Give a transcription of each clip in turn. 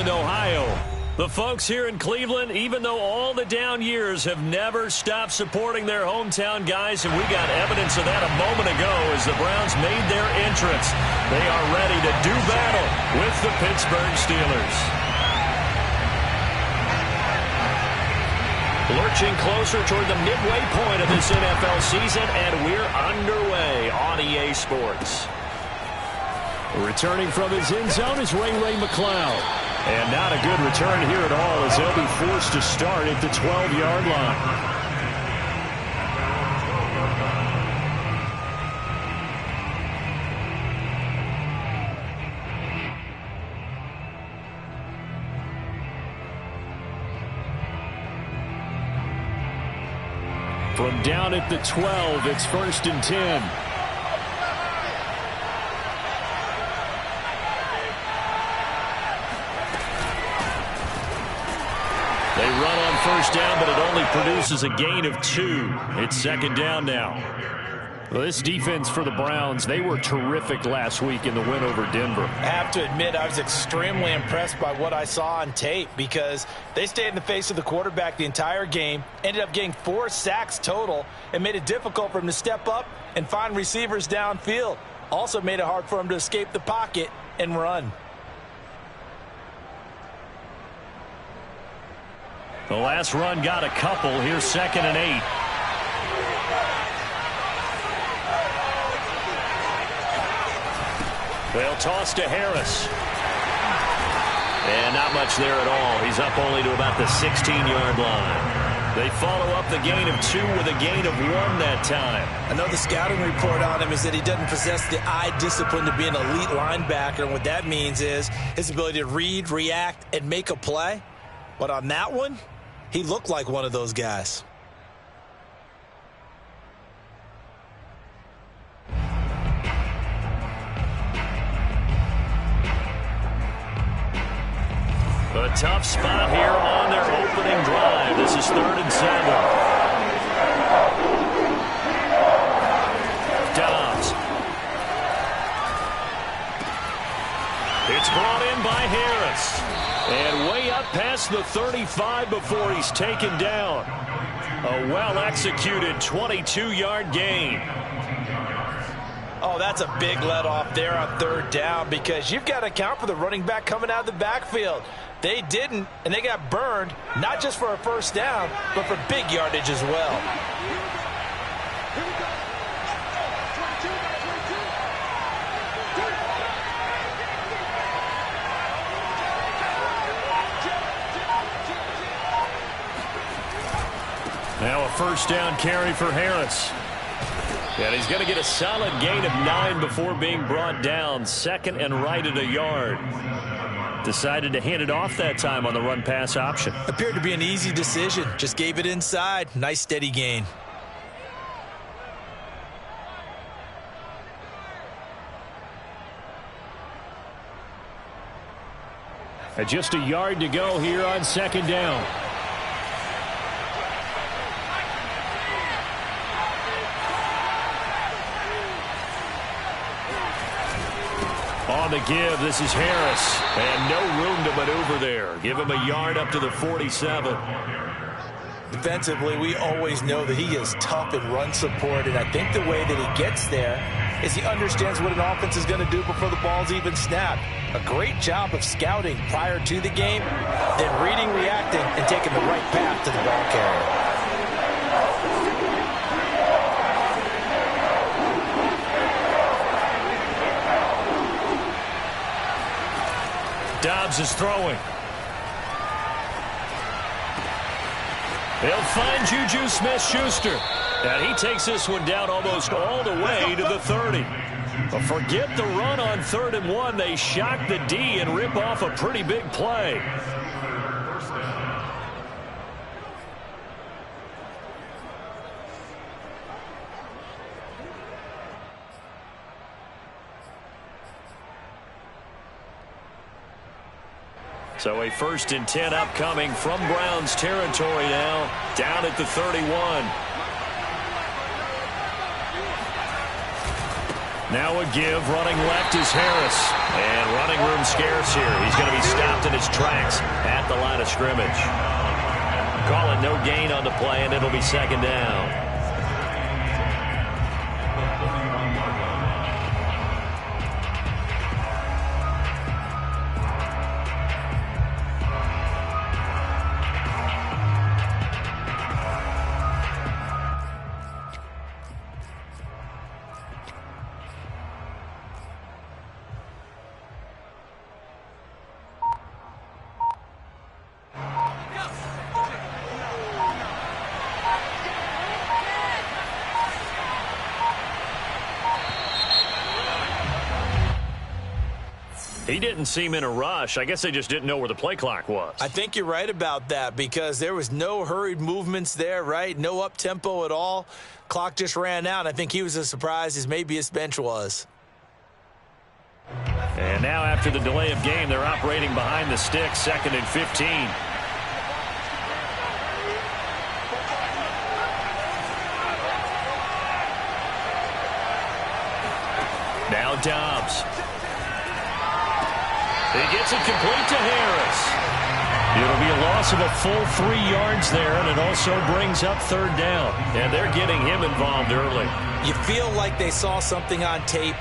Cleveland, Ohio. The folks here in Cleveland, even though all the down years, have never stopped supporting their hometown guys, and we got evidence of that a moment ago as the Browns made their entrance. They are ready to do battle with the Pittsburgh Steelers. Lurching closer toward the midway point of this NFL season, and we're underway on EA Sports. Returning from his end zone is Ray McCloud. And not a good return here at all as they'll be forced to start at the 12-yard line. From down at the 12, it's 1st and 10. They run on first down, but it only produces a gain of 2. It's 2nd down now. Well, this defense for the Browns, they were terrific last week in the win over Denver. I have to admit, I was extremely impressed by what I saw on tape because they stayed in the face of the quarterback the entire game, ended up getting 4 sacks total, and made it difficult for him to step up and find receivers downfield. Also made it hard for him to escape the pocket and run. The last run got a couple. Here's 2nd and 8. They'll toss to Harris. And not much there at all. He's up only to about the 16-yard line. They follow up the gain of 2 with a gain of 1 that time. I know the scouting report on him is that he doesn't possess the eye discipline to be an elite linebacker. And what that means is his ability to read, react, and make a play. But on that one, he looked like one of those guys. A tough spot here on their opening drive. This is 3rd and 7. Dobbs. It's brought in by Harris. And way up past the 35 before he's taken down. A well-executed 22-yard gain. Oh, that's a big let off there on 3rd down because you've got to account for the running back coming out of the backfield. They didn't, and they got burned, not just for a 1st down, but for big yardage as well. Now a 1st down carry for Harris. And he's going to get a solid gain of 9 before being brought down. 2nd and right at a yard. Decided to hand it off that time on the run-pass option. Appeared to be an easy decision. Just gave it inside. Nice steady gain. And just a yard to go here on 2nd down. On the give, this is Harris. And no room to maneuver there. Give him a yard up to the 47. Defensively, we always know that he is tough in run support, and I think the way that he gets there is he understands what an offense is going to do before the ball's even snapped. A great job of scouting prior to the game, then reading, reacting, and taking the right path to the ball carrier. Dobbs is throwing. They'll find Juju Smith-Schuster. And he takes this one down almost all the way to the 30. But forget the run on 3rd and 1. They shock the D and rip off a pretty big play. So a 1st and 10 upcoming from Browns territory now, down at the 31. Now a give. Running left is Harris. And running room scarce here. He's going to be stopped in his tracks at the line of scrimmage. Call it no gain on the play, and it'll be second down. He didn't seem in a rush. I guess they just didn't know where the play clock was. I think you're right about that because there was no hurried movements there, right? No up-tempo at all. Clock just ran out. I think he was as surprised as maybe his bench was. And now after the delay of game, they're operating behind the sticks, 2nd and 15. Now Dobbs. He gets it complete to Harris. It'll be a loss of a full 3 yards there, and it also brings up 3rd down. And they're getting him involved early. You feel like they saw something on tape,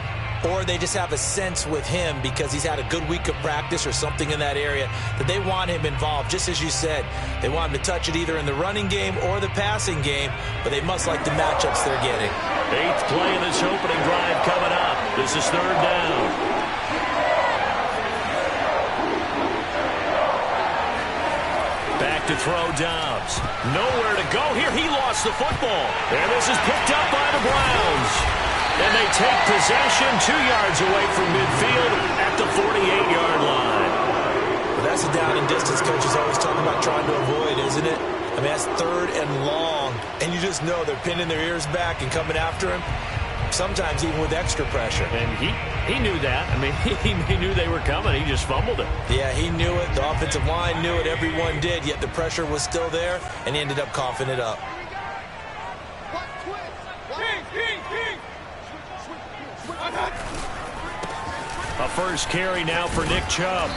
or they just have a sense with him because he's had a good week of practice or something in that area that they want him involved. Just as you said, they want him to touch it either in the running game or the passing game, but they must like the matchups they're getting. 8th play of this opening drive coming up. This is 3rd down. Back to throw Dobbs. Nowhere to go here. He lost the football. And this is picked up by the Browns. And they take possession 2 yards away from midfield at the 48-yard line. Well, that's a down and distance coaches always talk about trying to avoid, isn't it? I mean, that's 3rd and long. And you just know they're pinning their ears back and coming after him. Sometimes even with extra pressure. And he knew that. I mean, he knew they were coming. He just fumbled it. Yeah, he knew it. The offensive line knew it. Everyone did. Yet the pressure was still there, and he ended up coughing it up. A first carry now for Nick Chubb.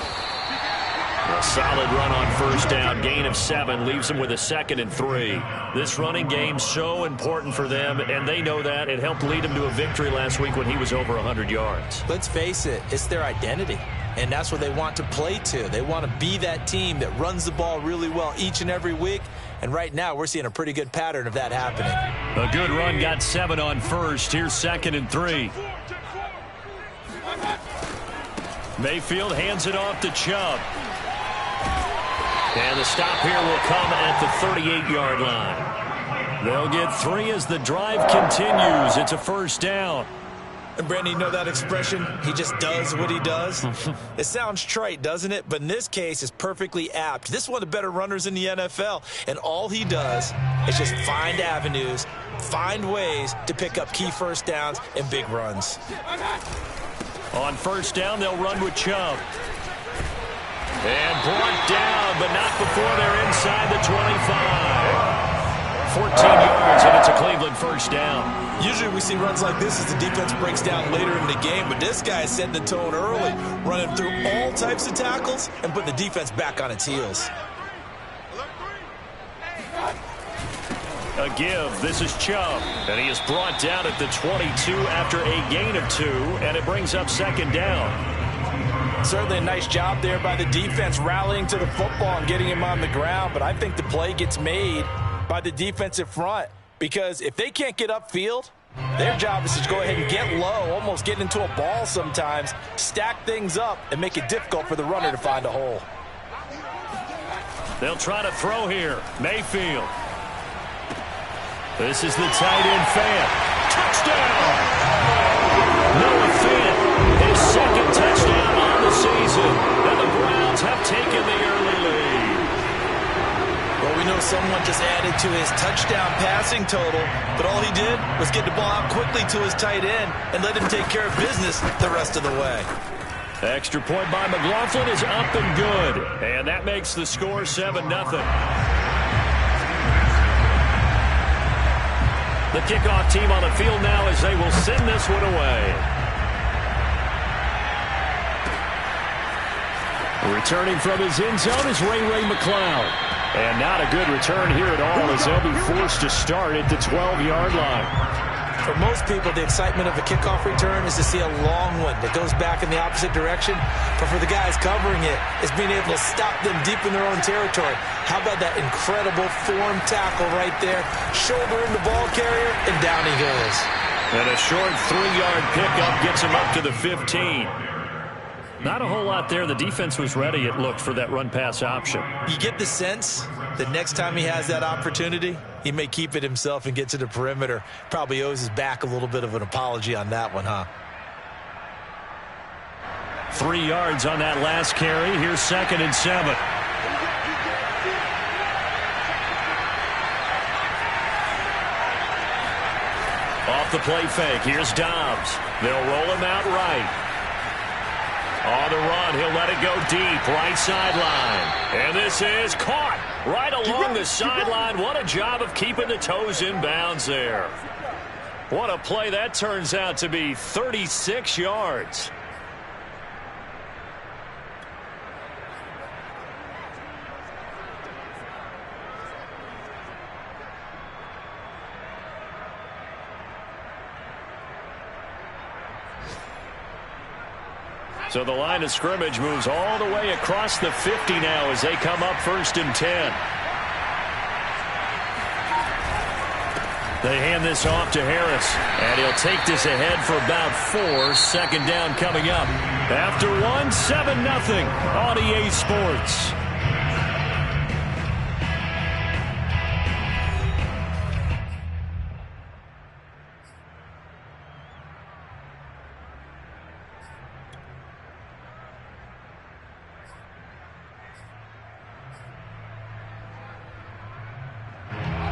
A solid run on 1st down. Gain of 7 leaves them with a 2nd and 3. This running game so important for them, and they know that. It helped lead them to a victory last week when he was over 100 yards. Let's face it, it's their identity, and that's what they want to play to. They want to be that team that runs the ball really well each and every week, and right now we're seeing a pretty good pattern of that happening. A good run got 7 on 1st. Here's 2nd and 3. Mayfield hands it off to Chubb. And the stop here will come at the 38-yard line. They'll get 3 as the drive continues. It's a 1st down. And, Brandon, you know that expression, he just does what he does? It sounds trite, doesn't it? But in this case, it's perfectly apt. This is one of the better runners in the NFL, and all he does is just find avenues, find ways to pick up key 1st downs and big runs. On 1st down, they'll run with Chubb. And brought down, but not before they're inside the 25. 14 yards, and it's a Cleveland 1st down. Usually we see runs like this as the defense breaks down later in the game, but this guy set the tone early, running through all types of tackles and put the defense back on its heels. A give. This is Chubb, and he is brought down at the 22 after a gain of 2, and it brings up 2nd down. Certainly a nice job there by the defense rallying to the football and getting him on the ground, but I think the play gets made by the defensive front because if they can't get upfield, their job is to go ahead and get low, almost get into a ball sometimes, stack things up, and make it difficult for the runner to find a hole. They'll try to throw here. Mayfield. This is the tight end Fant. Touchdown! Noah Fant, his 2nd touchdown on the season. And the Browns have taken the early lead. Well, we know someone just added to his touchdown passing total, but all he did was get the ball out quickly to his tight end and let him take care of business the rest of the way. Extra point by McLaughlin is up and good. And that makes the score 7-0. The kickoff team on the field now as they will send this one away. Returning from his end zone is Ray McCloud. And not a good return here at all, as they'll be forced to start at the 12-yard line. For most people, the excitement of a kickoff return is to see a long one that goes back in the opposite direction. But for the guys covering it, it's being able to stop them deep in their own territory. How about that incredible form tackle right there? Shoulder in the ball carrier, and down he goes. And a short 3-yard pickup gets him up to the 15. Not a whole lot there. The defense was ready, it looked, for that run-pass option. You get the sense that next time he has that opportunity, he may keep it himself and get to the perimeter. Probably owes his back a little bit of an apology on that one, huh? 3 yards on that last carry. Here's 2nd and 7. Off the play fake. Here's Dobbs. They'll roll him out right. On the run, he'll let it go deep, right sideline. And this is caught right along the sideline. What a job of keeping the toes in bounds there. What a play that turns out to be. 36 yards. So the line of scrimmage moves all the way across the 50 now as they come up 1st and 10. They hand this off to Harris, and he'll take this ahead for about 4. 2nd down coming up. After 1, 7-0 on EA Sports.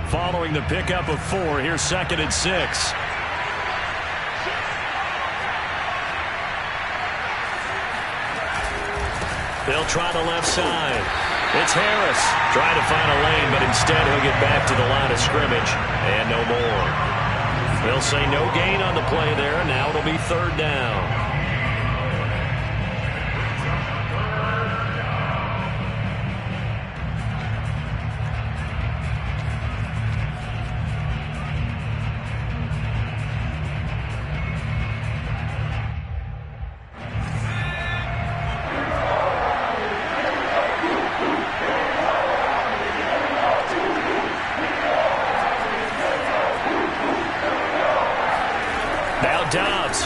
Following the pickup of 4, here's 2nd and 6. They'll try the left side. It's Harris trying to find a lane, but instead he'll get back to the line of scrimmage and no more. They'll say no gain on the play there. Now it'll be 3rd down. Dobbs.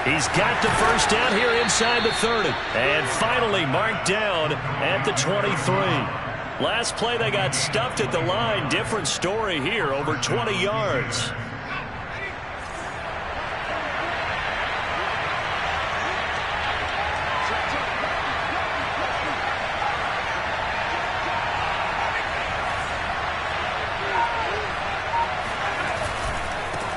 He's got the 1st down here inside the 30. And finally marked down at the 23. Last play they got stuffed at the line. Different story here, over 20 yards.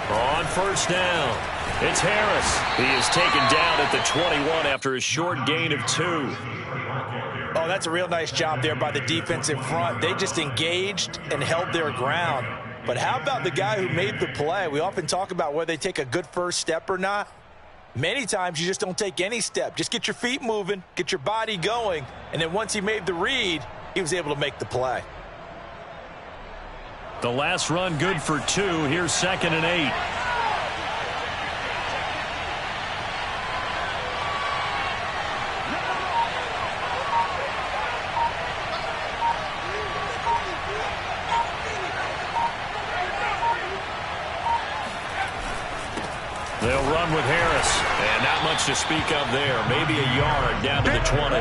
On 1st down, it's Harris. He is taken down at the 21 after a short gain of 2. Oh, that's a real nice job there by the defense in front. They just engaged and held their ground. But how about the guy who made the play? We often talk about whether they take a good first step or not. Many times you just don't take any step. Just get your feet moving, get your body going, and then once he made the read, he was able to make the play. The last run good for 2. Here's 2nd and 8. They'll run with Harris, and not much to speak of there. Maybe a yard down to the 20.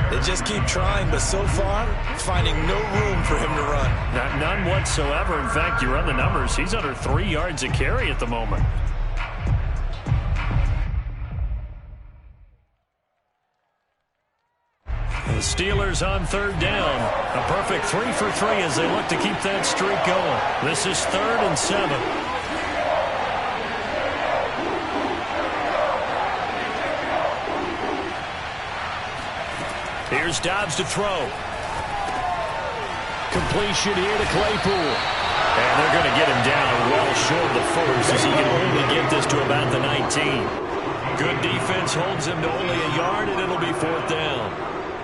They just keep trying, but so far, finding no room for him to run. None whatsoever. In fact, you run the numbers. He's under 3 yards a carry at the moment. The Steelers on 3rd down. A perfect 3 for 3 as they look to keep that streak going. This is 3rd and 7. Here's Dobbs to throw. Completion here to Claypool. And they're going to get him down well short of the 1st as he can only get this to about the 19. Good defense holds him to only a yard, and it'll be 4th down.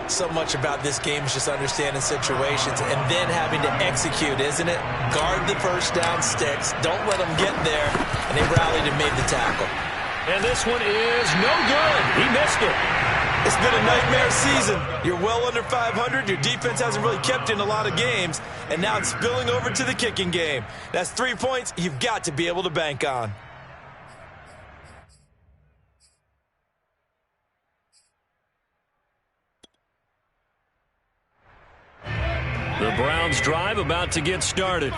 So much about this game is just understanding situations and then having to execute, isn't it? Guard the first down sticks. Don't let them get there. And they rallied and made the tackle. And this one is no good. He missed it. It's been a nightmare season. You're well under 500. Your defense hasn't really kept in a lot of games. And now it's spilling over to the kicking game. That's 3 points you've got to be able to bank on. The Browns drive about to get started.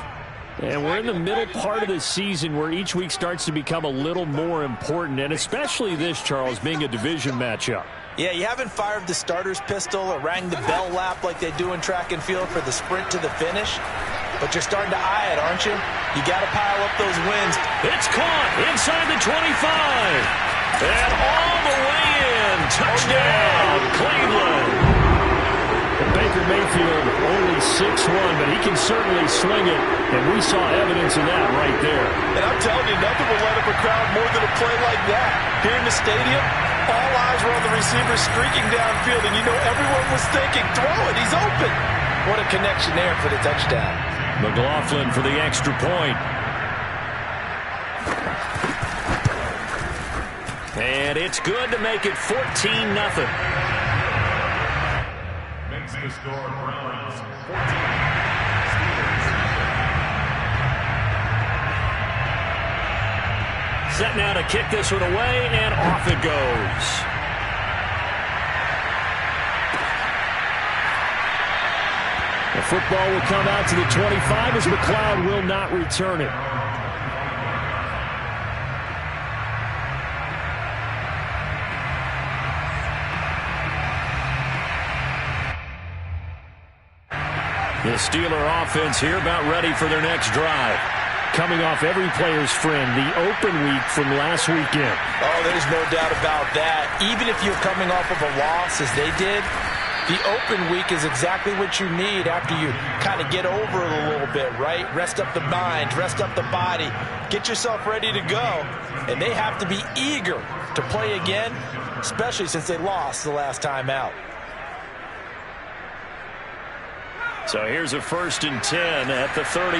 And we're in the middle part of the season where each week starts to become a little more important, and especially this, Charles, being a division matchup. Yeah, you haven't fired the starter's pistol or rang the bell lap like they do in track and field for the sprint to the finish, but you're starting to eye it, aren't you? You got to pile up those wins. It's caught inside the 25. And all the way in. Touchdown, Cleveland. Baker Mayfield only 6'1", but he can certainly sling it, and we saw evidence of that right there. And I'm telling you, nothing will light up a crowd more than a play like that. Here in the stadium, all eyes were on the receiver streaking downfield, and you know everyone was thinking, throw it, he's open. What a connection there for the touchdown. McLaughlin for the extra point. And it's good to make it 14-0. The score, Browns 14. Set now to kick this one away, and off it goes. The football will come out to the 25 as McLeod will not return it. The Steeler offense here about ready for their next drive. Coming off every player's friend, the open week from last weekend. Oh, there's no doubt about that. Even if you're coming off of a loss as they did, the open week is exactly what you need after you kind of get over it a little bit, right? Rest up the mind, rest up the body, get yourself ready to go. And they have to be eager to play again, especially since they lost the last time out. So here's a 1st and 10 at the 38.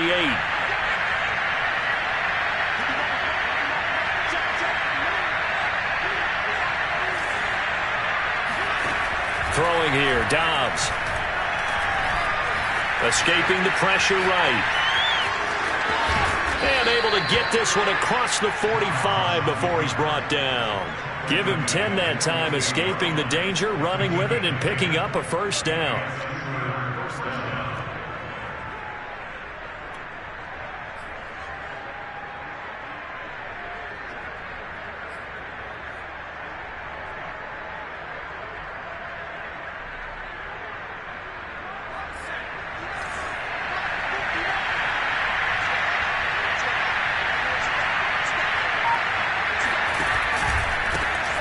Throwing here, Dobbs. Escaping the pressure right. And able to get this one across the 45 before he's brought down. Give him 10 that time, escaping the danger, running with it, and picking up a 1st down.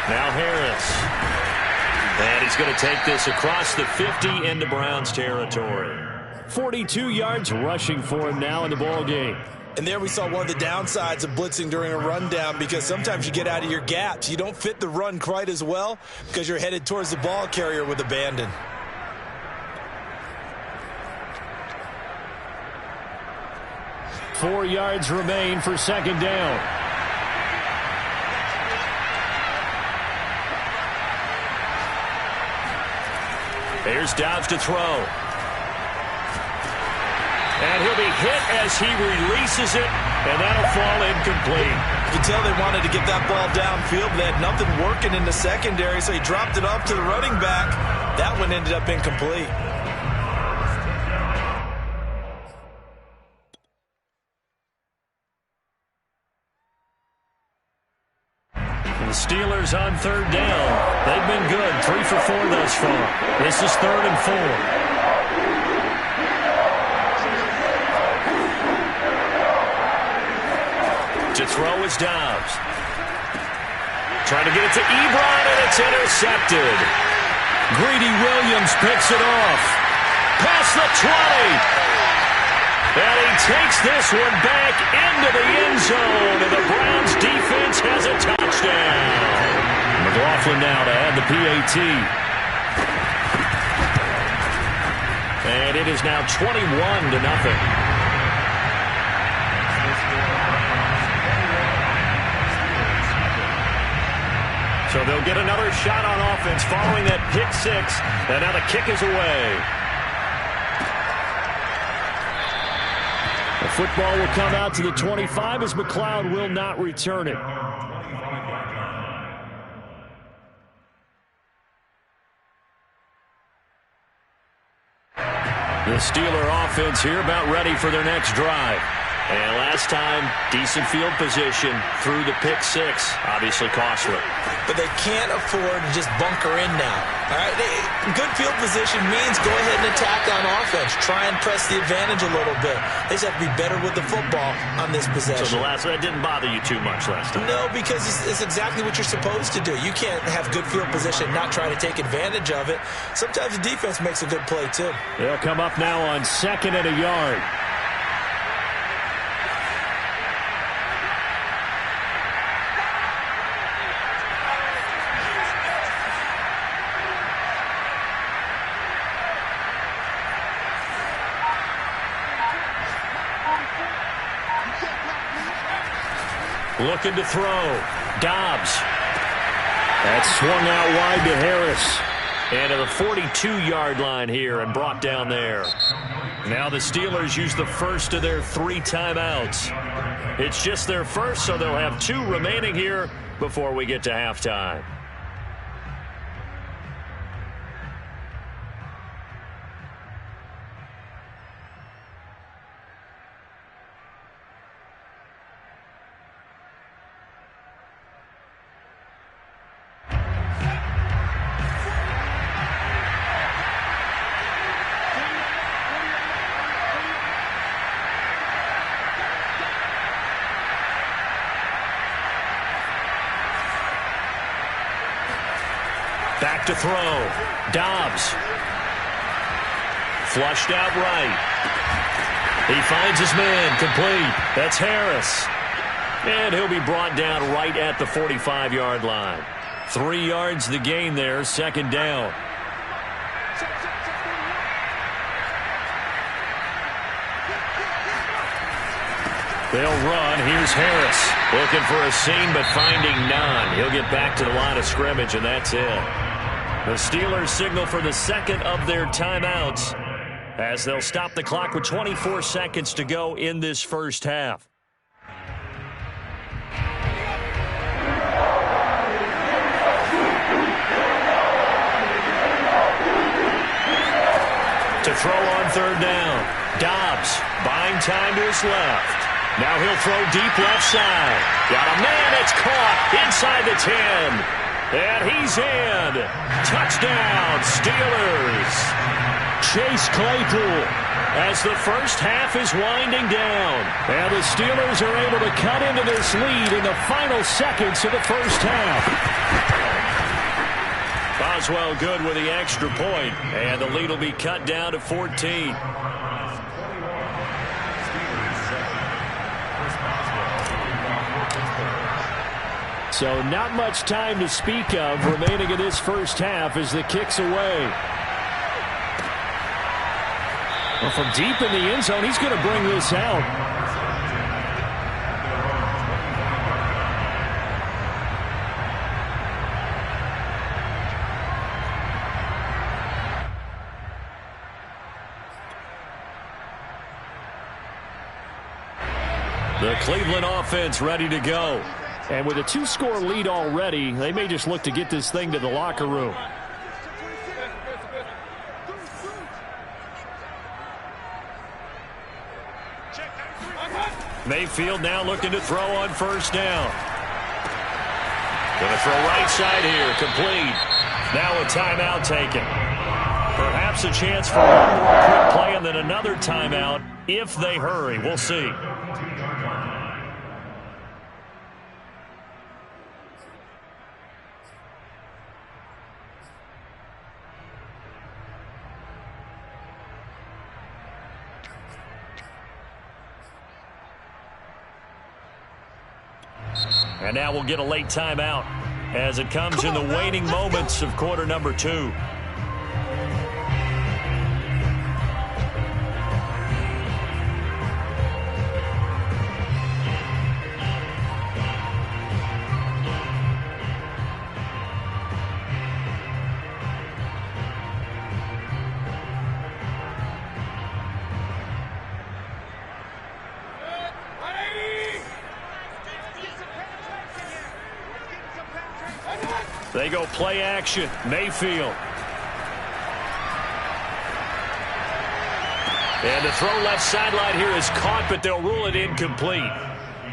Now Harris. And he's going to take this across the 50 into Browns territory. 42 yards rushing for him now in the ball game. And there we saw one of the downsides of blitzing during a rundown, because sometimes you get out of your gaps. You don't fit the run quite as well because you're headed towards the ball carrier with abandon. Four yards remain for 2nd down. Here's Dobbs to throw. And he'll be hit as he releases it, and that'll fall incomplete. You can tell they wanted to get that ball downfield, but they had nothing working in the secondary, so he dropped it off to the running back. That one ended up incomplete. The Steelers on 3rd down. They've been good, 3 for 4 thus far. This is 3rd and 4. To throw is Dobbs. Trying to get it to Ebron, and it's intercepted. Greedy Williams picks it off. Past the 20. And he takes this one back into the end zone, and the Browns defense has a touchdown. McLaughlin now to add the PAT. And it is now 21-0. So they'll get another shot on offense following that pick six. And now the kick is away. The football will come out to the 25 as McLeod will not return it. The Steeler offense here about ready for their next drive. And last time, decent field position through the pick six. Obviously costly. But they can't afford to just bunker in now. All right, good field position means go ahead and attack on offense. Try and press the advantage a little bit. They just have to be better with the football on this possession. So that didn't bother you too much last time? No, because it's exactly what you're supposed to do. You can't have good field position and not try to take advantage of it. Sometimes the defense makes a good play, too. They'll come up now on 2nd and a yard. Looking to throw. Dobbs. That's swung out wide to Harris. And to the 42-yard line here and brought down there. Now the Steelers use the first of their 3 timeouts. It's just their first, so they'll have 2 remaining here before we get to halftime. Back to throw. Dobbs. Flushed out right. He finds his man. Complete. That's Harris. And he'll be brought down right at the 45-yard line. 3 yards the gain there. 2nd down. They'll run. Here's Harris. Looking for a seam, but finding none. He'll get back to the line of scrimmage, and that's it. The Steelers signal for the 2nd of their timeouts as they'll stop the clock with 24 seconds to go in this first half. To throw on 3rd down. Dobbs buying time to his left. Now he'll throw deep left side. Got a man, it's caught inside the 10. And he's in. Touchdown, Steelers. Chase Claypool as the first half is winding down. And the Steelers are able to cut into this lead in the final seconds of the first half. Boswell good with the extra point. And the lead will be cut down to 14. So not much time to speak of remaining in this first half as the kick's away. Well, from deep in the end zone, he's going to bring this out. The Cleveland offense ready to go. And with a 2-score lead already, they may just look to get this thing to the locker room. Mayfield now looking to throw on 1st down. Going to throw right side here, complete. Now a timeout taken. Perhaps a chance for one more quick play and then another timeout if they hurry. We'll see. And now we'll get a late timeout as it comes in the waning moments of quarter number 2. They go play action. Mayfield. And the throw left sideline here is caught, but they'll rule it incomplete.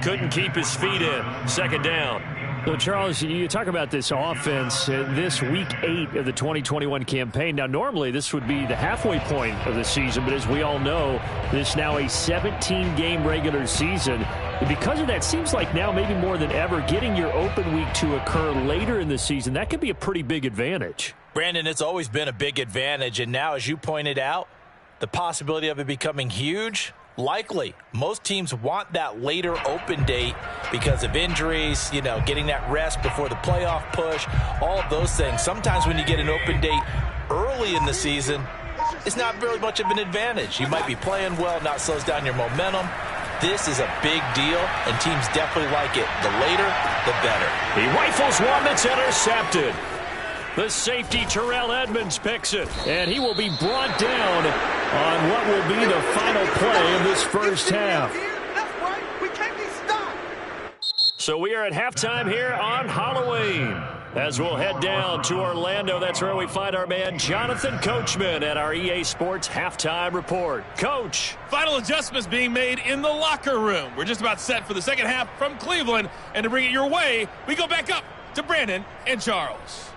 Couldn't keep his feet in. Second down. So, Charles, you talk about this offense, this week 8 of the 2021 campaign. Now, normally this would be the halfway point of the season, but as we all know, this is now a 17-game regular season. And because of that, seems like now maybe more than ever, getting your open week to occur later in the season, that could be a pretty big advantage. Brandon, it's always been a big advantage, and now, as you pointed out, the possibility of it becoming huge, likely. Most teams want that later open date because of injuries, getting that rest before the playoff push, all of those things. Sometimes when you get an open date early in the season, it's not really much of an advantage. You might be playing well, not slows down your momentum. This is a big deal, and teams definitely like it. The later, the better. He rifles one that's intercepted. The safety, Terrell Edmonds, picks it, and he will be brought down on what will be the final play of this first half. So we are at halftime here on Halloween. As we'll head down to Orlando, that's where we find our man Jonathan Coachman at our EA Sports Halftime Report. Coach. Final adjustments being made in the locker room. We're just about set for the second half from Cleveland. And to bring it your way, we go back up to Brandon and Charles.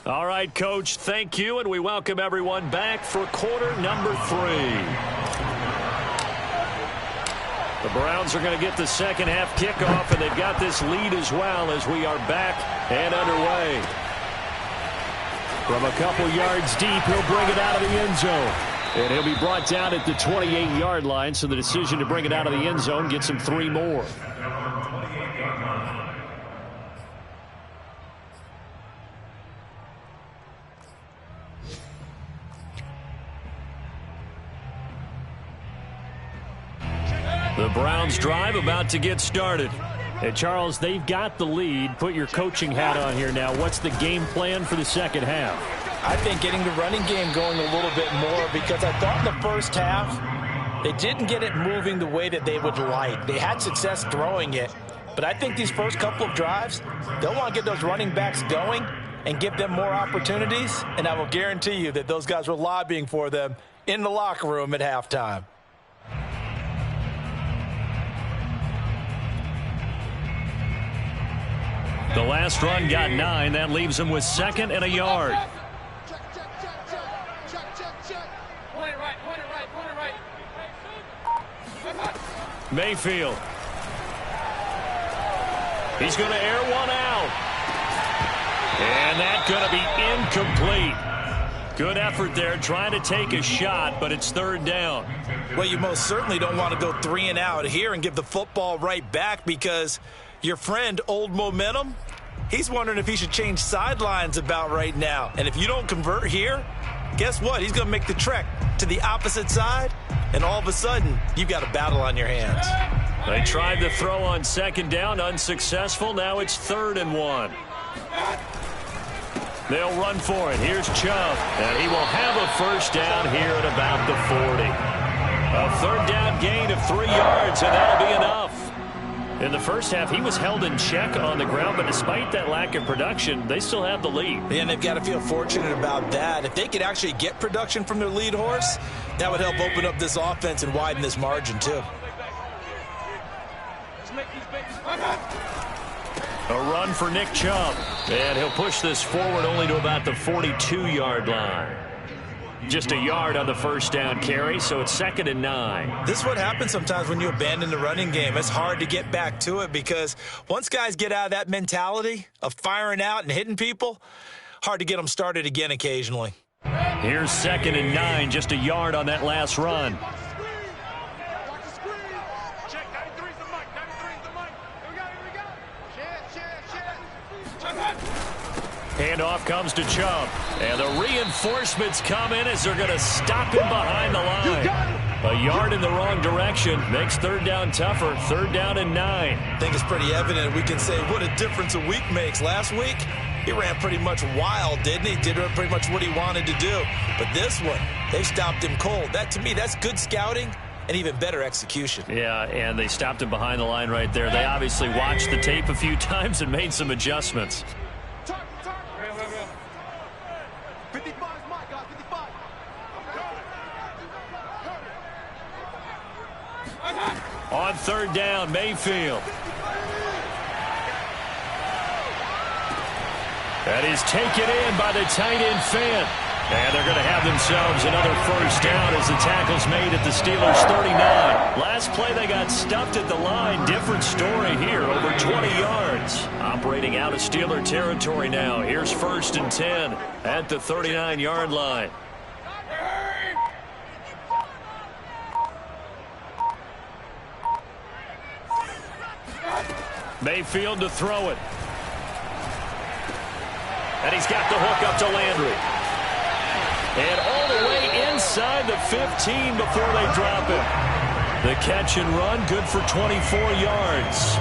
All right, Coach, thank you, and we welcome everyone back for quarter number 3. The Browns are going to get the second half kickoff, and they've got this lead as well as we are back and underway. From a couple yards deep, he'll bring it out of the end zone. And he'll be brought down at the 28-yard line, so the decision to bring it out of the end zone gets him 3 more. The Browns drive about to get started. And Charles, they've got the lead. Put your coaching hat on here now. What's the game plan for the second half? I think getting the running game going a little bit more, because I thought in the first half they didn't get it moving the way that they would like. They had success throwing it, but I think these first couple of drives, they'll want to get those running backs going and give them more opportunities, and I will guarantee you that those guys were lobbying for them in the locker room at halftime. The last run got 9. That leaves him with 2nd and a yard. Mayfield. He's going to air one out. And that's going to be incomplete. Good effort there trying to take a shot, but it's 3rd down. Well, you most certainly don't want to go 3 and out here and give the football right back, because your friend, Old Momentum, he's wondering if he should change sidelines about right now. And if you don't convert here, guess what? He's going to make the trek to the opposite side, and all of a sudden, you've got a battle on your hands. They tried to throw on 2nd down, unsuccessful. Now it's 3rd and 1. They'll run for it. Here's Chubb, and he will have a first down here at about the 40. A 3rd down gain of 3 yards, and that'll be enough. In the first half, he was held in check on the ground, but despite that lack of production, they still have the lead. And they've got to feel fortunate about that. If they could actually get production from their lead horse, that would help open up this offense and widen this margin, too. A run for Nick Chubb, and he'll push this forward only to about the 42-yard line. Just a yard on the first down carry, so it's 2nd and 9. This is what happens sometimes when you abandon the running game. It's hard to get back to it, because once guys get out of that mentality of firing out and hitting people, hard to get them started again occasionally. Here's 2nd and 9, just a yard on that last run. Handoff comes to Chubb. And the reinforcements come in as they're going to stop him behind the line. A yard in the wrong direction makes third down tougher. Third down and 9. I think it's pretty evident. We can say what a difference a week makes. Last week, he ran pretty much wild, didn't he? Did pretty much what he wanted to do. But this one, they stopped him cold. That, to me, that's good scouting and even better execution. Yeah, and they stopped him behind the line right there. They obviously watched the tape a few times and made some adjustments. On third down, Mayfield. That is taken in by the tight end Fant. And they're going to have themselves another first down as the tackle's made at the Steelers' 39. Last play they got stuffed at the line. Different story here, over 20 yards. Operating out of Steeler territory now. Here's first and 10 at the 39-yard line. Mayfield to throw it. And he's got the hook up to Landry. And all the way inside the 15 before they drop him. The catch and run, good for 24 yards.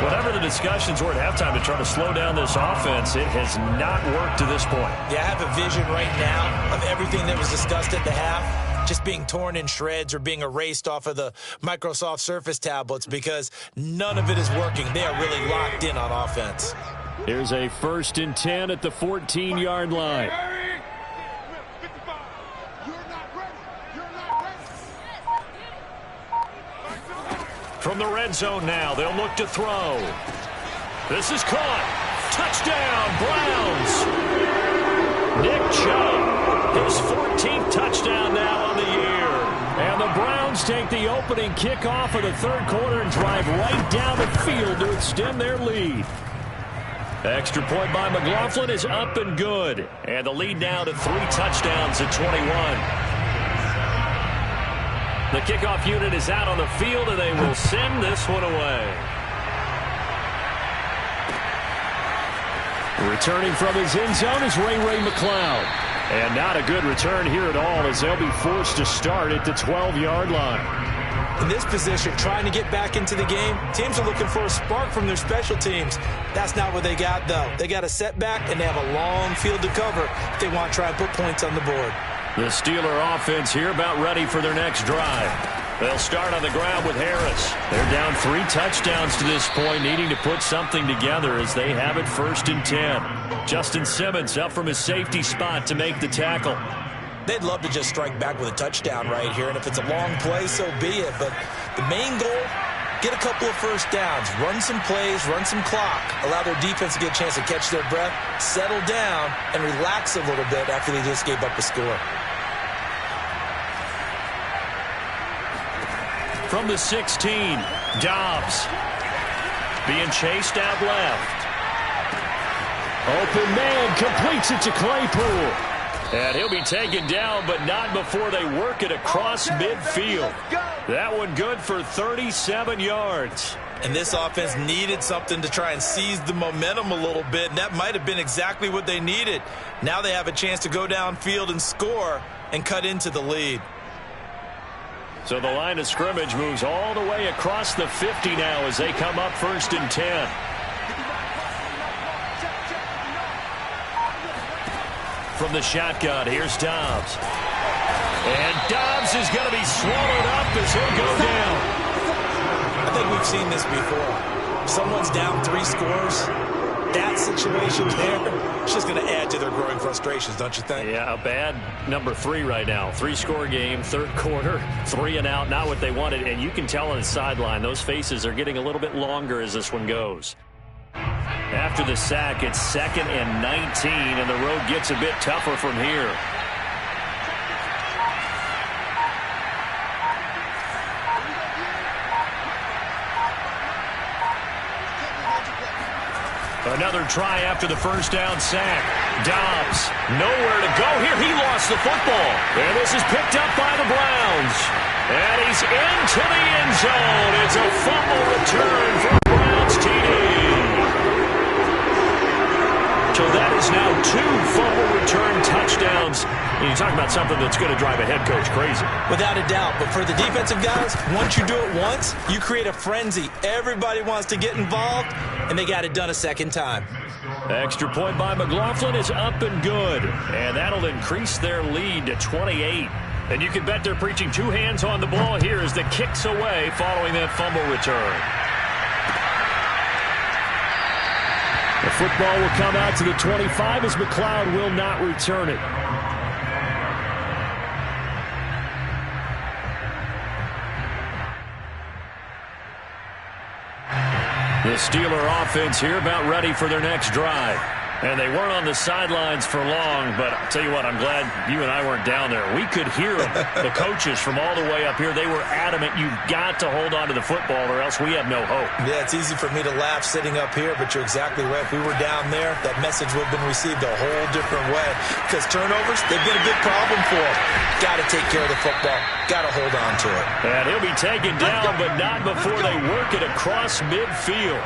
Whatever the discussions were at halftime to try to slow down this offense, it has not worked to this point. Yeah, I have a vision right now of everything that was discussed at the half just being torn in shreds or being erased off of the Microsoft Surface tablets because none of it is working. They are really locked in on offense. Here's a first and 10 at the 14-yard line. From the red zone now, they'll look to throw. This is caught. Touchdown, Browns. Nick Chubb, his 14th touchdown now on the year. And the Browns take the opening kickoff of the third quarter and drive right down the field to extend their lead. Extra point by McLaughlin is up and good. And the lead now to 3 touchdowns at 21. The kickoff unit is out on the field, and they will send this one away. Returning from his end zone is Ray McCloud. And not a good return here at all as they'll be forced to start at the 12-yard line. In this position, trying to get back into the game, teams are looking for a spark from their special teams. That's not what they got, though. They got a setback, and they have a long field to cover if they want to try and put points on the board. The Steeler offense here about ready for their next drive. They'll start on the ground with Harris. They're down 3 touchdowns to this point, needing to put something together as they have it first and 10. Justin Simmons up from his safety spot to make the tackle. They'd love to just strike back with a touchdown right here, and if it's a long play, so be it. But the main goal, get a couple of first downs, run some plays, run some clock, allow their defense to get a chance to catch their breath, settle down, and relax a little bit after they just gave up a score. From the 16, Dobbs being chased out left. Open man completes it to Claypool. And he'll be taken down, but not before they work it across midfield. That one good for 37 yards. And this offense needed something to try and seize the momentum a little bit, and that might have been exactly what they needed. Now they have a chance to go downfield and score and cut into the lead. So the line of scrimmage moves all the way across the 50 now as they come up first and 10. From the shotgun, here's Dobbs. And Dobbs is going to be swallowed up as he'll go down. I think we've seen this before. Someone's down 3 scores. That situation there, it's just going to add to their growing frustrations, don't you think? Yeah, a bad number 3 right now. 3-score game, third quarter, 3 and out, not what they wanted. And you can tell on the sideline, those faces are getting a little bit longer as this one goes. After the sack, it's 2nd and 19, and the road gets a bit tougher from here. Another try after the first down sack. Dobbs, nowhere to go here. He lost the football. And this is picked up by the Browns. And he's into the end zone. It's a fumble return for Browns TD. So that is now 2 fumble return touchdowns. And you talk about something that's going to drive a head coach crazy. Without a doubt. But for the defensive guys, once you do it once, you create a frenzy. Everybody wants to get involved, and they got it done a second time. Extra point by McLaughlin is up and good. And that'll increase their lead to 28. And you can bet they're preaching 2 hands on the ball here as the kick's away following that fumble return. The football will come out to the 25 as McLeod will not return it. The Steeler offense here about ready for their next drive. And they weren't on the sidelines for long, but I'll tell you what, I'm glad you and I weren't down there. We could hear them, the coaches from all the way up here. They were adamant, you've got to hold on to the football or else we have no hope. Yeah, it's easy for me to laugh sitting up here, but you're exactly right. If we were down there, that message would have been received a whole different way. Because turnovers, they've been a big problem for them. Got to take care of the football. Got to hold on to it. And he'll be taken down, but not before they work it across midfield.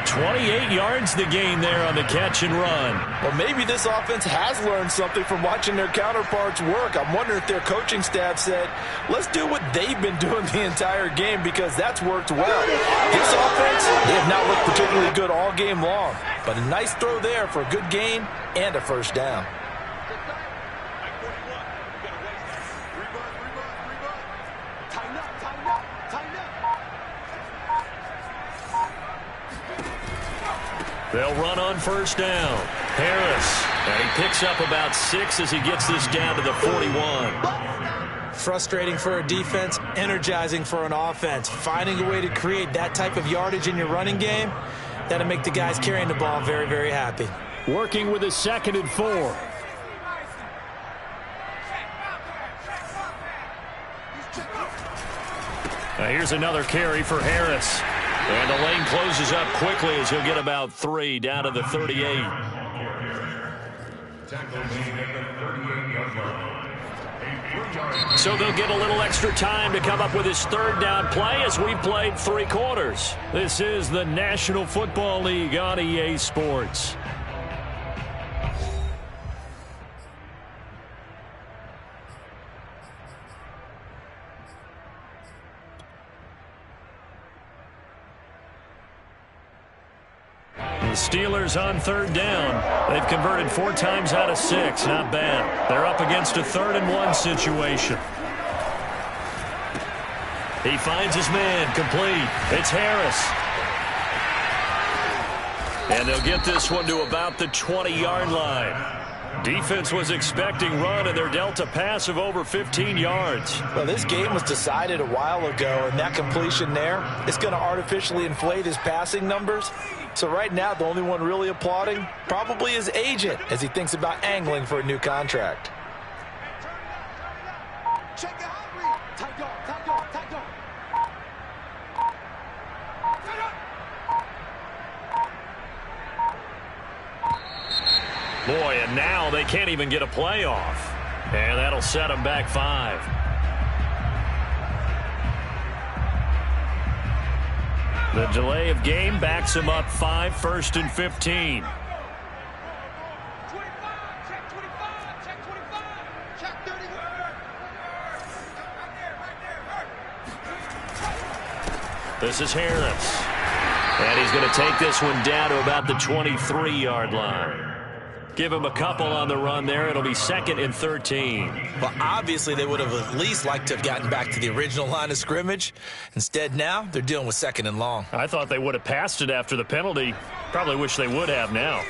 28 yards the gain there on the catch and run. Well, maybe this offense has learned something from watching their counterparts work. I'm wondering if their coaching staff said, let's do what they've been doing the entire game because that's worked well. This offense, they have not looked particularly good all game long. But a nice throw there for a good gain and a first down. They'll run on first down. Harris. And he picks up about 6 as he gets this down to the 41. Frustrating for a defense, energizing for an offense. Finding a way to create that type of yardage in your running game, that'll make the guys carrying the ball very, very happy. Working with a 2nd and 4. Now here's another carry for Harris. And the lane closes up quickly as he'll get about 3 down to the 38. So they'll get a little extra time to come up with his 3rd down play as we've played 3 quarters. This is the National Football League on EA Sports. The Steelers on 3rd down. They've converted 4 times out of 6. Not bad. They're up against a 3rd and 1 situation. He finds his man complete. It's Harris. And they'll get this one to about the 20-yard line. Defense was expecting run, and they're dealt a pass of over 15 yards. Well, this game was decided a while ago, and that completion there is going to artificially inflate his passing numbers. So right now, the only one really applauding probably his agent as he thinks about angling for a new contract. Boy, and now they can't even get a play off. And that'll set them back 5. The delay of game backs them up 5, 1st and 15. This is Harris. And he's going to take this one down to about the 23-yard line. Give him a couple on the run there. It'll be 2nd and 13. Well, obviously, they would have at least liked to have gotten back to the original line of scrimmage. Instead, now they're dealing with 2nd and long. I thought they would have passed it after the penalty. Probably wish they would have now.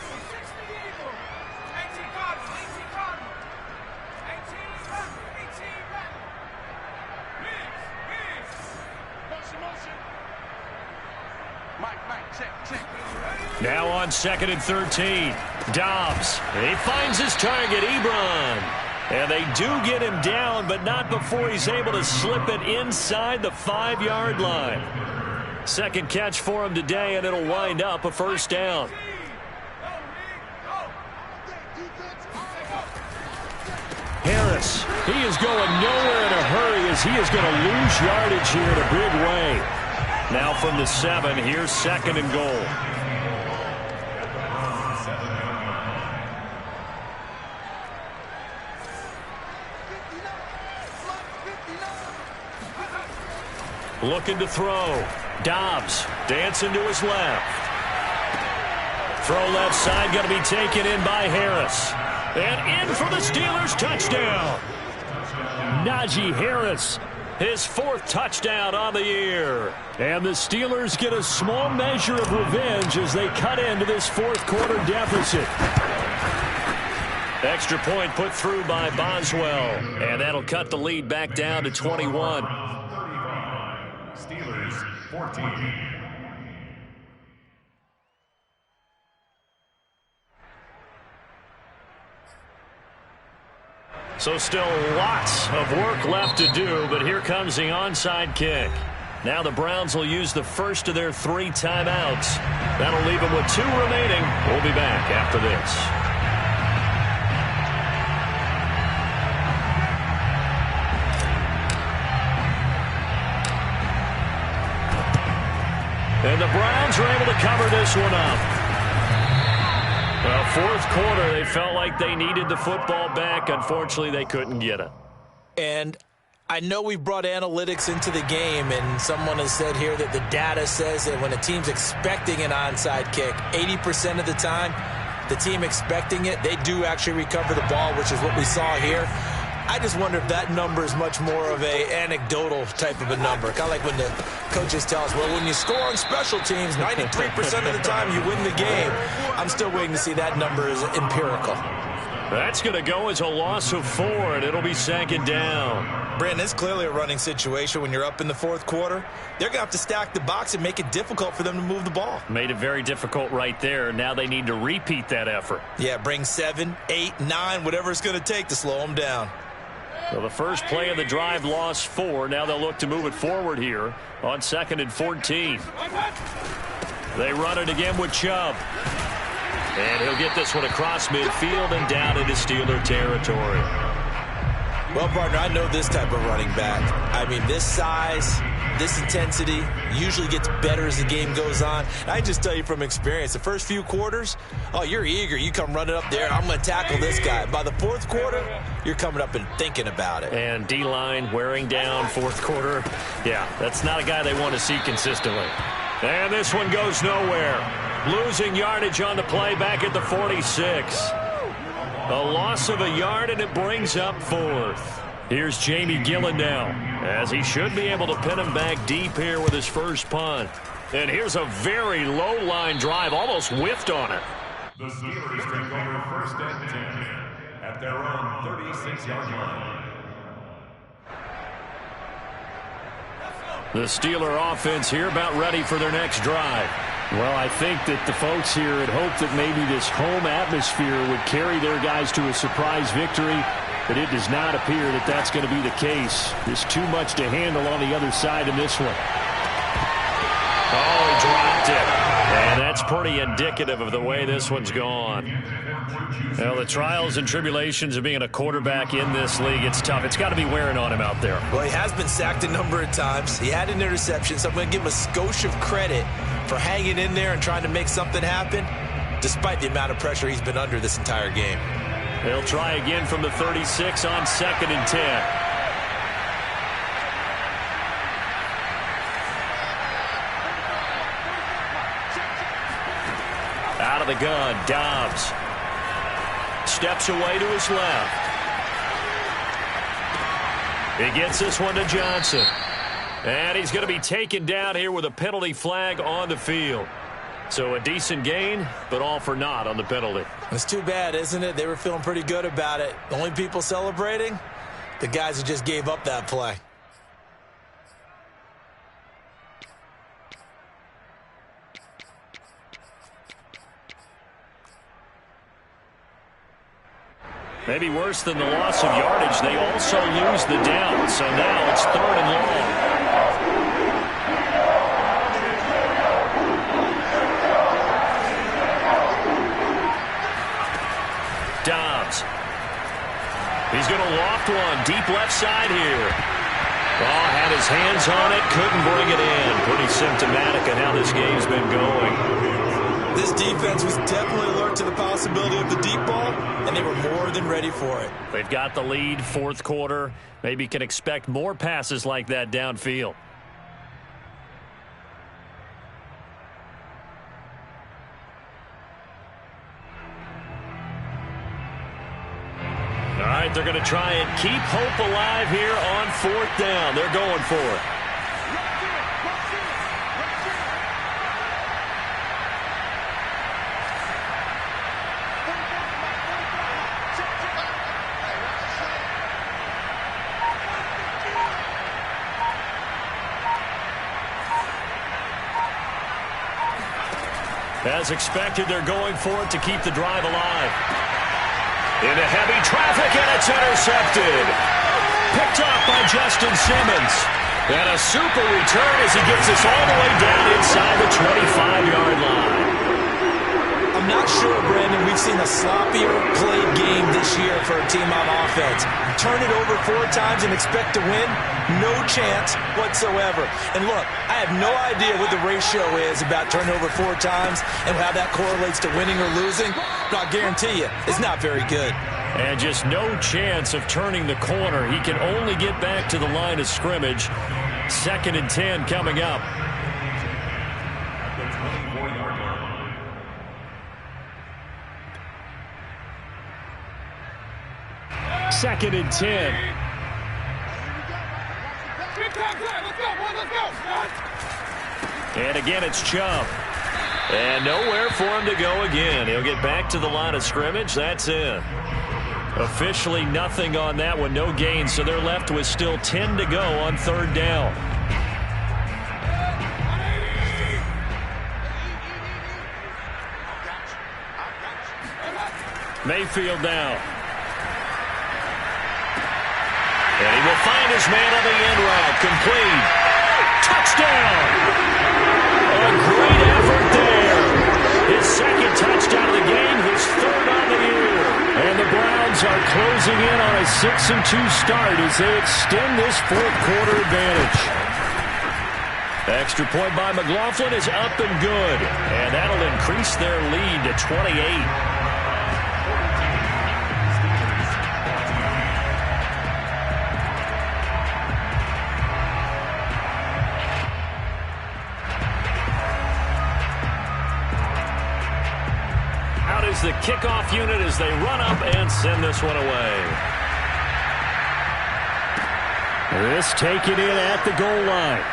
Now on 2nd and 13. Dobbs. He finds his target, Ebron. And they do get him down, but not before he's able to slip it inside the 5-yard line. 2nd catch for him today, and it'll wind up a first down. Harris, he is going nowhere in a hurry as he is going to lose yardage here in a big way. Now from the 7, here's 2nd and goal. Looking to throw. Dobbs dancing to his left. Throw left side, going to be taken in by Harris. And in for the Steelers touchdown. Najee Harris, his 4th touchdown on the year. And the Steelers get a small measure of revenge as they cut into this 4th quarter deficit. Extra point put through by Boswell. And that'll cut the lead back down to 21. 35. Steelers 14. So still lots of work left to do, but here comes the onside kick. Now the Browns will use the first of their 3 timeouts. That'll leave them with 2 remaining. We'll be back after this. And the Browns are able to cover this one up. Well, 4th quarter, they felt like they needed the football back. Unfortunately, they couldn't get it. And I know we brought analytics into the game, and someone has said here that the data says that when a team's expecting an onside kick, 80% of the time, the team expecting it, they do actually recover the ball, which is what we saw here. I just wonder if that number is much more of a anecdotal type of a number. Kind of like when the coaches tell us, well, when you score on special teams, 93% of the time you win the game. I'm still waiting to see that number is empirical. That's going to go as a loss of 4, and it'll be 2nd down. Brandon, it's clearly a running situation when you're up in the 4th quarter. They're going to have to stack the box and make it difficult for them to move the ball. Made it very difficult right there. Now they need to repeat that effort. Yeah, bring 7, 8, 9, whatever it's going to take to slow them down. Well, the first play of the drive lost 4. Now they'll look to move it forward here on 2nd and 14. They run it again with Chubb. And he'll get this one across midfield and down into Steeler territory. Well, partner, I know this type of running back. I mean, this size, this intensity usually gets better as the game goes on. And I just tell you from experience, the first few quarters, oh, you're eager. You come running up there, I'm going to tackle this guy. By the 4th quarter, you're coming up and thinking about it. And D-line wearing down 4th quarter. Yeah, that's not a guy they want to see consistently. And this one goes nowhere. Losing yardage on the play back at the 46. A loss of a yard, and it brings up 4th. Here's Jamie Gillen now, as he should be able to pin him back deep here with his first punt. And here's a very low-line drive, almost whiffed on it. The Steelers take over 1st and 10 at their own 36-yard line. The Steeler offense here about ready for their next drive. Well, I think that the folks here had hoped that maybe this home atmosphere would carry their guys to a surprise victory, but it does not appear that that's going to be the case. There's too much to handle on the other side in this one. Oh, he dropped it. And that's pretty indicative of the way this one's gone. Well, the trials and tribulations of being a quarterback in this league, it's tough. It's got to be wearing on him out there. Well, he has been sacked a number of times. He had an interception, so I'm going to give him a skosh of credit for hanging in there and trying to make something happen, despite the amount of pressure he's been under this entire game. They'll try again from the 36 on 2nd and 10. Out of the gun, Dobbs. Steps away to his left. He gets this one to Johnson. And he's going to be taken down here with a penalty flag on the field. So a decent gain, but all for naught on the penalty. It's too bad, isn't it? They were feeling pretty good about it. The only people celebrating, the guys who just gave up that play. Maybe worse than the loss of yardage, they also lose the down. So now it's 3rd and long. Dobbs. He's going to loft one deep left side here. Oh, had his hands on it, couldn't bring it in. Pretty symptomatic of how this game's been going. This defense was definitely alert to the possibility of the deep ball, and they were more than ready for it. They've got the lead, 4th quarter. Maybe can expect more passes like that downfield. right, they're going to try and keep hope alive here on 4th down. They're going for it. As expected, they're going for it to keep the drive alive. Into heavy traffic, and it's intercepted. Picked up by Justin Simmons. And a super return as he gets us all the way down inside the 25-yard line. I'm not sure, Brandon, we've seen a sloppier played game this year for a team on offense. Turn it over 4 times and expect to win? No chance whatsoever. And look, I have no idea what the ratio is about turning over 4 times and how that correlates to winning or losing. But I'll guarantee you, it's not very good. And just no chance of turning the corner. He can only get back to the line of scrimmage. 2nd and 10 coming up. 2nd and 10. And again, it's Chubb. And nowhere for him to go again. He'll get back to the line of scrimmage. That's it. Officially nothing on that one. No gain, so they're left with still 10 to go on 3rd down. Mayfield now. And he will find his man on the end route. Complete. Touchdown! A great effort there. His 2nd touchdown of the game, his 3rd on the year. And the Browns are closing in on a 6-2 start as they extend this 4th quarter advantage. Extra point by McLaughlin is up and good. And that'll increase their lead to 28. The kickoff unit as they run up and send this one away. This taken in at the goal line.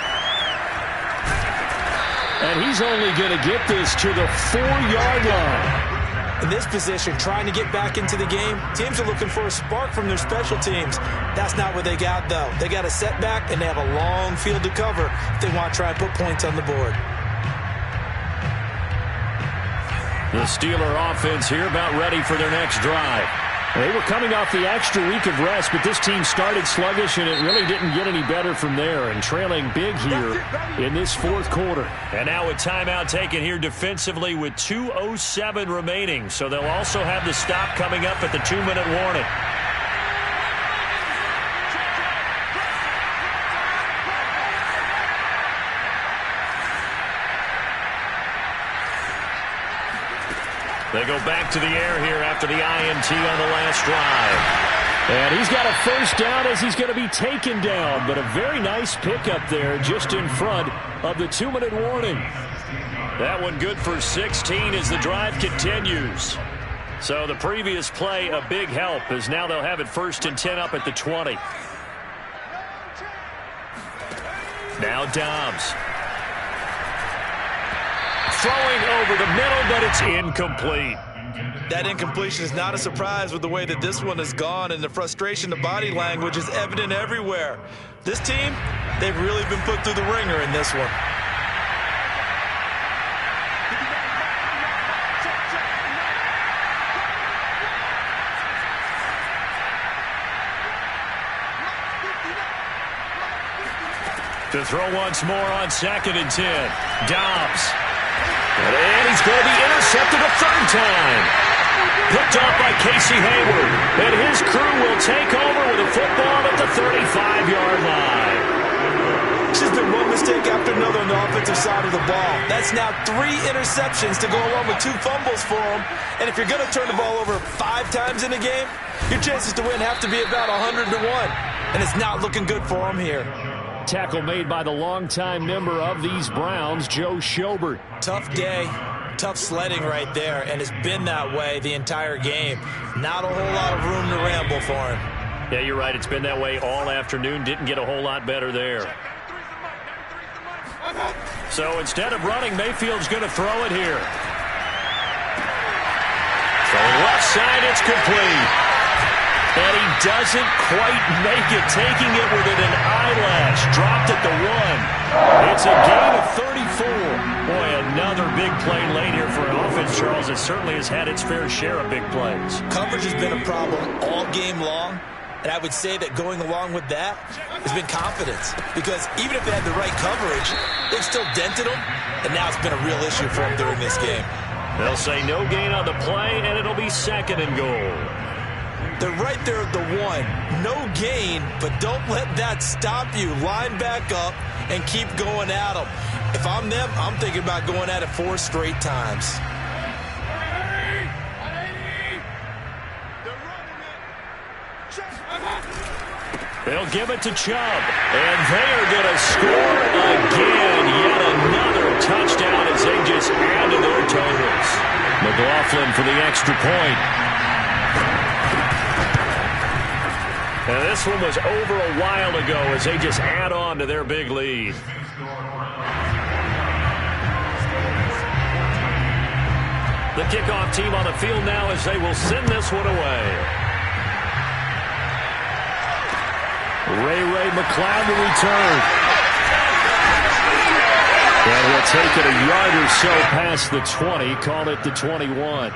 And he's only going to get this to the 4-yard line. In this position, trying to get back into the game, teams are looking for a spark from their special teams. That's not what they got, though. They got a setback, and they have a long field to cover if they want to try and put points on the board. The Steeler offense here about ready for their next drive. They were coming off the extra week of rest, but this team started sluggish, and it really didn't get any better from there, and trailing big here in this 4th quarter. And now a timeout taken here defensively with 2:07 remaining, so they'll also have the stop coming up at the 2-minute warning. They go back to the air here after the INT on the last drive. And he's got a 1st down as he's going to be taken down. But a very nice pickup there just in front of the 2-minute warning. That one good for 16 as the drive continues. So the previous play a big help as now they'll have it 1st and 10 up at the 20. Now Dobbs. Throwing over the middle, but it's incomplete. That incompletion is not a surprise with the way that this one has gone, and the frustration, the body language is evident everywhere. This team, they've really been put through the ringer in this one. To throw once more on 2nd and 10. Dobbs. And he's going to be intercepted a 3rd time. Picked off by Casey Hayward. And his crew will take over with a football at the 35-yard line. It's just been one mistake after another on the offensive side of the ball. That's now 3 interceptions to go along with 2 fumbles for him. And if you're going to turn the ball over 5 times in a game, your chances to win have to be about 100 to 1. And it's not looking good for him here. Tackle made by the longtime member of these Browns, Joe Schobert. Tough day. tough sledding right there, and it's been that way the entire game. Not a whole lot of room to ramble for him. Yeah, you're right. It's been that way all afternoon. Didn't get a whole lot better there. So instead of running, Mayfield's going to throw it here. From left side, it's complete. And he doesn't quite make it, taking it within an eyelash. Dropped at the 1. It's a gain of 34. Boy, another big play late here for an offense, Charles, that certainly has had its fair share of big plays. Coverage has been a problem all game long. And I would say that going along with that has been confidence. Because even if they had the right coverage, they've still dented them. And now it's been a real issue for them during this game. They'll say no gain on the play, and it'll be 2nd and goal. They're right there at the 1. No gain, but don't let that stop you. Line back up and keep going at them. If I'm them, I'm thinking about going at it 4 straight times. They'll give it to Chubb, and they are going to score again. Yet another touchdown as they just add to their totals. McLaughlin for the extra point. And this one was over a while ago as they just add on to their big lead. The kickoff team on the field now as they will send this one away. Ray McLeod to return. And he'll take it a yard or so past the 20, call it the 21.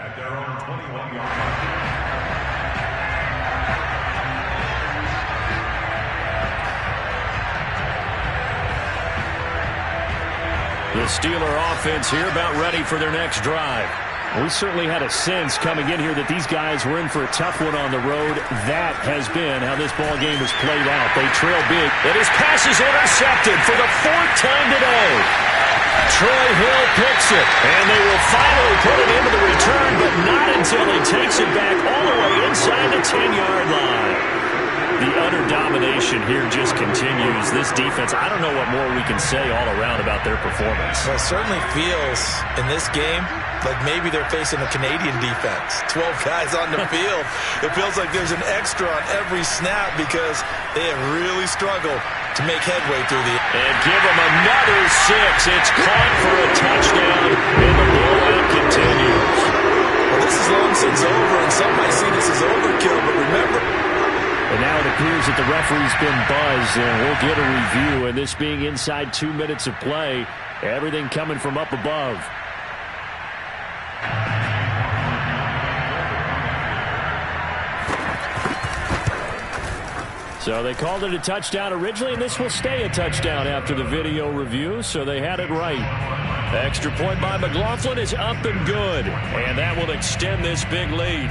At their own 21-yard line. The Steeler offense here about ready for their next drive. We certainly had a sense coming in here that these guys were in for a tough one on the road. That has been how this ball game has played out. They trail big, and his pass is intercepted for the 4th time today. Troy Hill picks it, and they will finally put it into the return, but not until he takes it back all the way inside the 10-yard line. The utter domination here just continues. This defense, I don't know what more we can say all around about their performance. Well, it certainly feels in this game like maybe they're facing a Canadian defense. 12 guys on the field. It feels like there's an extra on every snap because they have really struggled to make headway through the... And give them another 6. It's caught for a touchdown, and the blowout continues. Well, this is long since over, and some might see this as overkill, but remember... And now it appears that the referee's been buzzed, and we'll get a review. And this being inside 2 minutes of play, everything coming from up above. So they called it a touchdown originally, and this will stay a touchdown after the video review, so they had it right. Extra point by McLaughlin is up and good, and that will extend this big lead.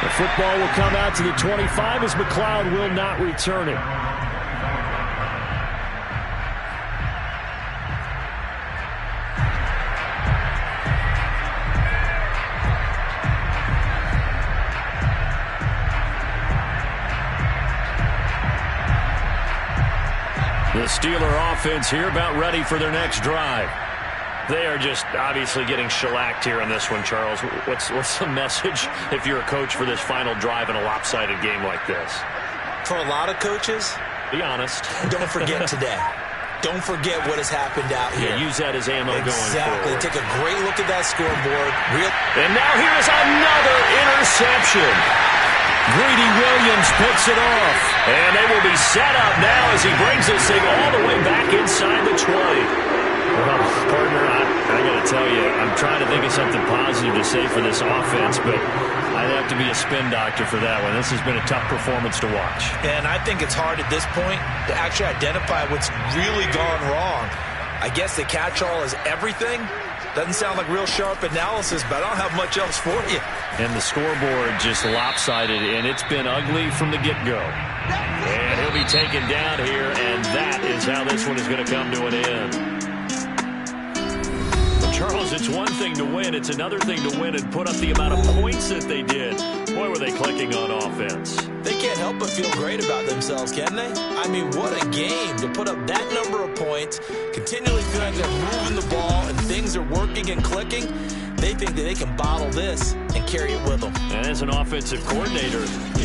The football will come out to the 25 as McLeod will not return it. The Steeler offense here about ready for their next drive. They are just obviously getting shellacked here on this one, Charles. What's the message if you're a coach for this final drive in a lopsided game like this? For a lot of coaches, be honest. Don't forget today. Don't forget what has happened out here. Yeah, use that as ammo going forward. Exactly. Take a great look at that scoreboard. And now here's another interception. Greedy Williams picks it off. And they will be set up now as he brings this thing all the way back inside the 20. Well, partner, I got to tell you, I'm trying to think of something positive to say for this offense, but I'd have to be a spin doctor for that one. This has been a tough performance to watch. And I think it's hard at this point to actually identify what's really gone wrong. I guess the catch-all is everything. Doesn't sound like real sharp analysis, but I don't have much else for you. And the scoreboard just lopsided, and it's been ugly from the get-go. And he'll be taken down here, and that is how this one is going to come to an end. Charles, it's one thing to win. It's another thing to win and put up the amount of points that they did. Boy, were they clicking on offense. They can't help but feel great about themselves, can they? I mean, what a game to put up that number of points, continually feel like they're moving the ball and things are working and clicking. They think that they can bottle this and carry it with them. And as an offensive coordinator,